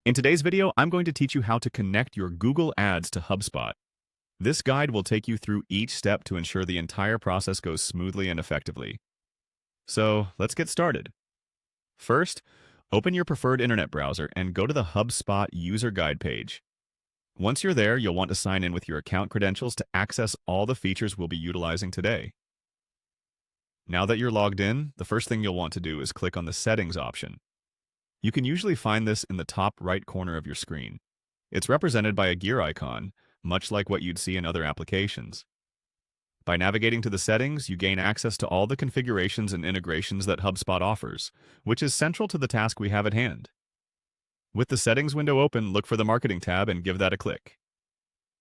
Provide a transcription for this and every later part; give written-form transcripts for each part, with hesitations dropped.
In today's video, I'm going to teach you how to connect your Google Ads to HubSpot. This guide will take you through each step to ensure the entire process goes smoothly and effectively. So let's get started. First, open your preferred internet browser and go to the HubSpot user guide page. Once you're there, you'll want to sign in with your account credentials to access all the features we'll be utilizing today. Now that you're logged in, the first thing you'll want to do is click on the Settings option. You can usually find this in the top right corner of your screen. It's represented by a gear icon, much like what you'd see in other applications. By navigating to the settings, you gain access to all the configurations and integrations that HubSpot offers, which is central to the task we have at hand. With the settings window open, look for the Marketing tab and give that a click.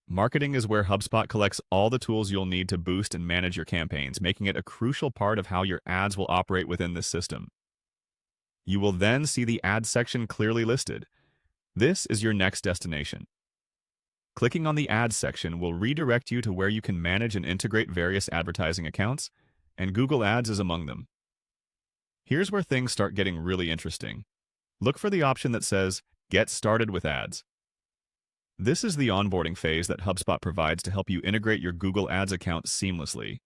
Marketing is where HubSpot collects all the tools you'll need to boost and manage your campaigns, making it a crucial part of how your ads will operate within this system. You will then see the Ads section clearly listed. This is your next destination. Clicking on the Ads section will redirect you to where you can manage and integrate various advertising accounts, and Google Ads is among them. Here's where things start getting really interesting. Look for the option that says, Get Started with Ads. This is the onboarding phase that HubSpot provides to help you integrate your Google Ads account seamlessly.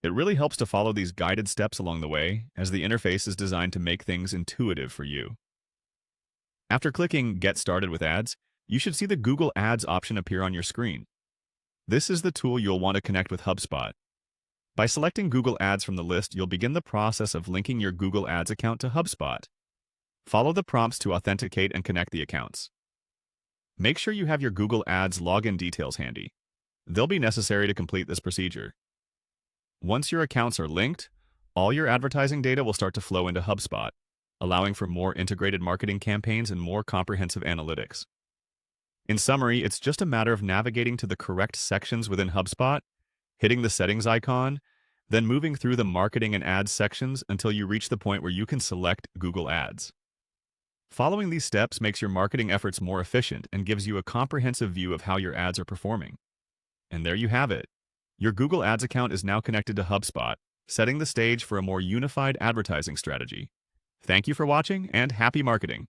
It really helps to follow these guided steps along the way, as the interface is designed to make things intuitive for you. After clicking Get Started with Ads, you should see the Google Ads option appear on your screen. This is the tool you'll want to connect with HubSpot. By selecting Google Ads from the list, you'll begin the process of linking your Google Ads account to HubSpot. Follow the prompts to authenticate and connect the accounts. Make sure you have your Google Ads login details handy. They'll be necessary to complete this procedure. Once your accounts are linked, all your advertising data will start to flow into HubSpot, allowing for more integrated marketing campaigns and more comprehensive analytics. In summary, it's just a matter of navigating to the correct sections within HubSpot, hitting the settings icon, then moving through the marketing and ads sections until you reach the point where you can select Google Ads. Following these steps makes your marketing efforts more efficient and gives you a comprehensive view of how your ads are performing. And there you have it. Your Google Ads account is now connected to HubSpot, setting the stage for a more unified advertising strategy. Thank you for watching, and happy marketing!